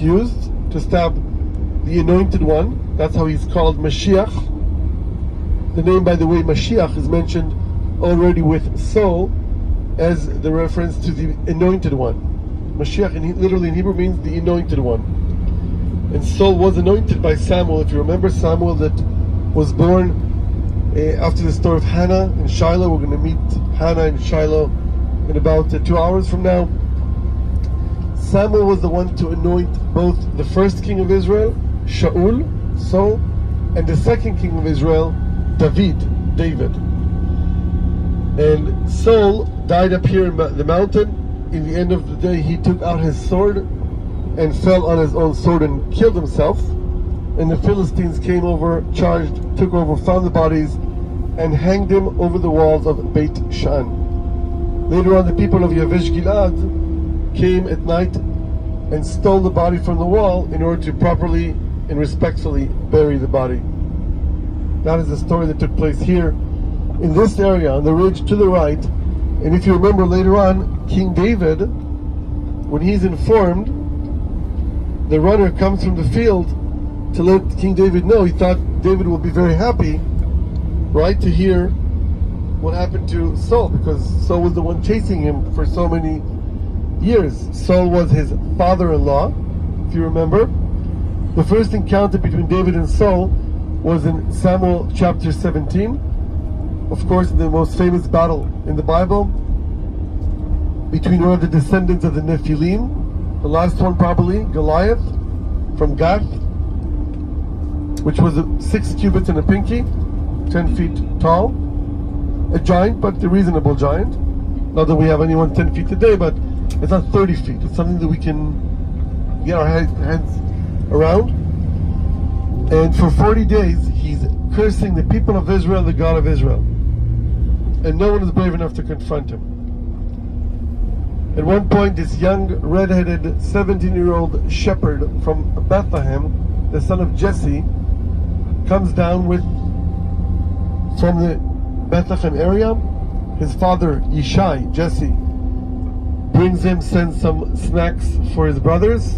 used to stab the Anointed One. That's how he's called Mashiach. The name, by the way, Mashiach, is mentioned already with Saul as the reference to the Anointed One. Mashiach, literally in Hebrew, means the Anointed One. And Saul was anointed by Samuel. If you remember Samuel, that was born after the story of Hannah and Shiloh. We're going to meet Hannah and Shiloh in about 2 hours from now. Samuel was the one to anoint both the first king of Israel, Shaul, Saul, and the second king of Israel, David. And Saul died up here in the mountain. In the end of the day, he took out his sword and fell on his own sword and killed himself. And the Philistines came over, charged, took over, found the bodies, and hanged him over the walls of Beit Shan. Later on, the people of Yavesh Gilad came at night and stole the body from the wall in order to properly and respectfully bury the body. That is the story that took place here in this area on the ridge to the right. And if you remember later on, King David, when he's informed, the runner comes from the field to let King David know. He thought David will be very happy, right, to hear what happened to Saul, because Saul was the one chasing him for so many years. Saul was his father-in-law, if you remember. The first encounter between David and Saul was in Samuel chapter 17. Of course, the most famous battle in the Bible between one of the descendants of the Nephilim, the last one probably, Goliath, from Gath, which was 6 cubits and a pinky, 10 feet tall. A giant, but a reasonable giant. Not that we have anyone 10 feet today, but it's not 30 feet. It's something that we can get our hands around. And for 40 days, he's cursing the people of Israel, the God of Israel. And no one is brave enough to confront him. At one point, this young, red-headed, 17-year-old shepherd from Bethlehem, the son of Jesse, comes down from the Bethlehem area. His father, Yishai, Jesse, brings him, sends some snacks for his brothers,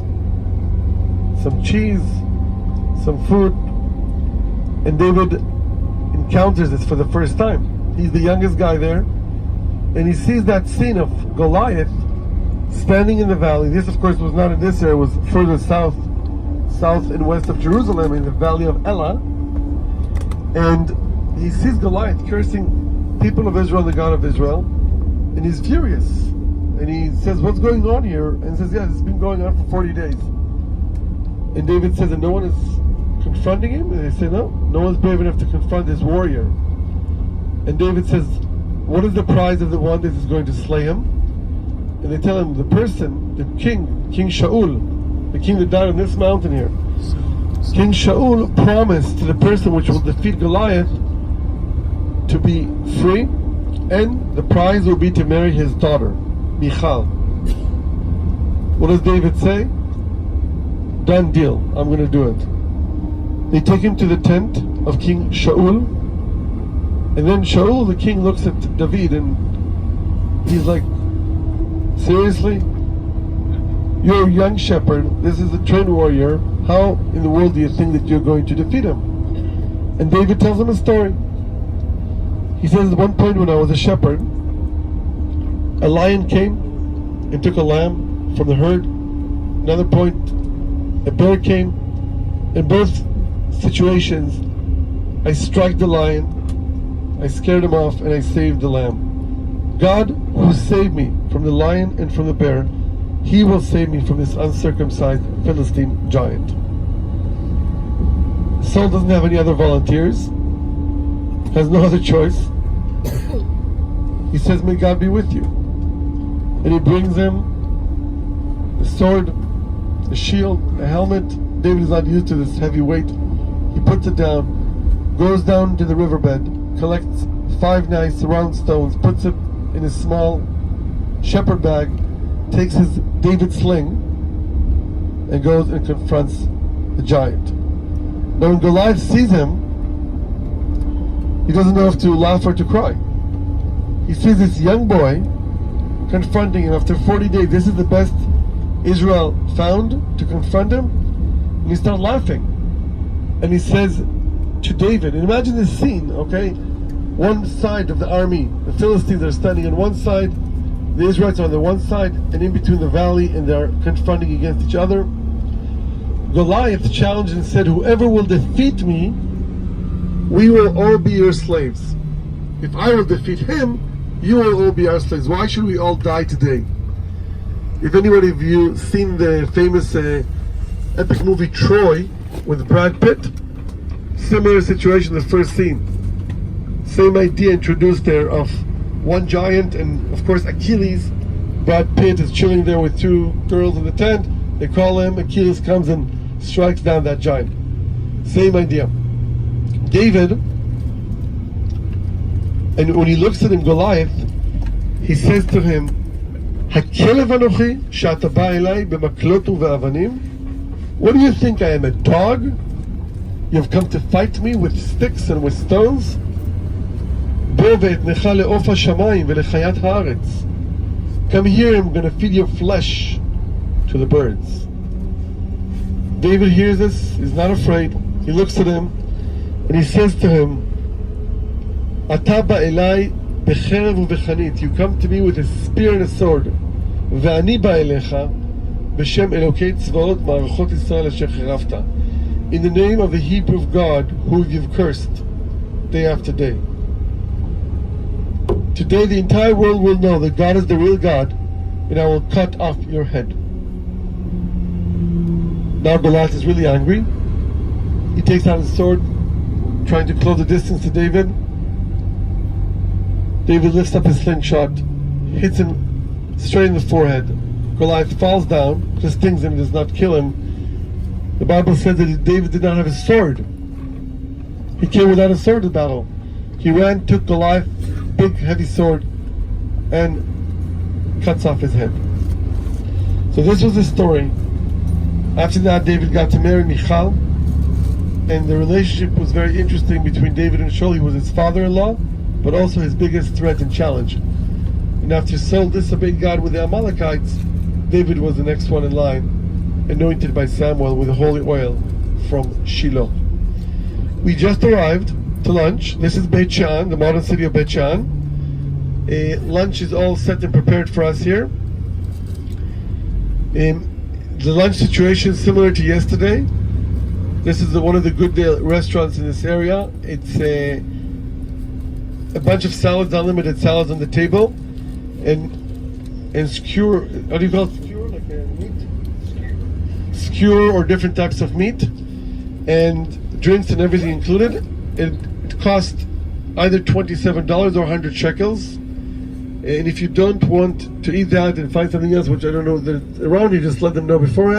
some cheese, some food, and David encounters this for the first time. He's the youngest guy there, and he sees that scene of Goliath standing in the valley. This, of course, was not in this area, it was further south and west of Jerusalem, in the valley of Elah. And he sees Goliath cursing people of Israel, the God of Israel, and he's furious. And he says, "What's going on here?" And he says, "Yeah, it's been going on for 40 days. And David says, "And no one is confronting him?" And they say, "No one's brave enough to confront this warrior." And David says, "What is the prize of the one that is going to slay him?" And they tell him, the person, the King Shaul, the king that died on this mountain here, King Shaul promised to the person which will defeat Goliath to be free, and the prize will be to marry his daughter, Michal. What does David say? Done deal, I'm going to do it. They take him to the tent of King Shaul, and then Shaul, the king, looks at David and he's like, "Seriously? You're a young shepherd, this is a trained warrior, how in the world do you think that you're going to defeat him?" And David tells him a story. He says, "At one point when I was a shepherd, a lion came and took a lamb from the herd. Another point, a bear came. In both situations, I struck the lion, I scared him off, and I saved the lamb. God, who saved me from the lion and from the bear, He will save me from this uncircumcised Philistine giant." Saul doesn't have any other volunteers, has no other choice. He says, "May God be with you." And he brings him a sword, a shield, a helmet. David is not used to this heavy weight. He puts it down, goes down to the riverbed, collects 5 nice round stones, puts it in a small shepherd bag, takes his David sling, and goes and confronts the giant. Now when Goliath sees him, he doesn't know if to laugh or to cry. He sees this young boy confronting him after 40 days. This is the best Israel found to confront him, and he started laughing. And he says to David, and imagine this scene, okay? One side of the army, the Philistines are standing on one side, the Israelites are on the one side, and in between the valley, and they're confronting against each other. Goliath challenged and said, whoever will defeat me, we will all be your slaves. If I will defeat him, you will all be our slaves. Why should we all die today? If anybody of you seen the famous epic movie Troy with Brad Pitt, similar situation, the first scene. Same idea introduced there of one giant, and of course Achilles. Brad Pitt is chilling there with two girls in the tent. They call him, Achilles comes and strikes down that giant. Same idea. David, and when he looks at him, Goliath, he says to him, "Hakelev anochi she'ata ba elai b'maklot uve'avanim." What do you think, I am a dog? You have come to fight me with sticks and with stones? Bo ve'etnecha le'of hashamayim ve'lechayat haaretz. Come here, I'm going to feed your flesh to the birds. David hears this, he's not afraid. He looks at him and he says to him, Ata ba'elai becherev u'bechanit. You come to me with a spear and a sword. Ve'ani ba'elecha b'shem Elokei tzvaot ma'arachot Yisrael asher cherafta. In the name of the Hebrew God who you've cursed day after day. Today the entire world will know that God is the real God, and I will cut off your head. Now Goliath is really angry. He takes out his sword, trying to close the distance to David. David lifts up his slingshot, hits him straight in the forehead. Goliath falls down, just stings him, does not kill him. The Bible says that David did not have a sword. He came without a sword to battle. He ran, took Goliath's big heavy sword, and cuts off his head. So this was the story. After that, David got to marry Michal, and the relationship was very interesting between David and Shaul. He was his father-in-law, but also his biggest threat and challenge. And after Saul disobeyed God with the Amalekites, David was the next one in line, anointed by Samuel with holy oil from Shiloh. We just arrived to lunch. This is Beit Shean, the modern city of Beit Shean. Lunch is all set and prepared for us here. The lunch situation is similar to yesterday. This is one of the good restaurants in this area. It's a bunch of salads, unlimited salads on the table, and skewer. How do you call it? Skewer, like a meat? Skewer or different types of meat, and drinks and everything included. It costs either $27 or 100 shekels. And if you don't want to eat that and find something else, which I don't know, around you, just let them know beforehand.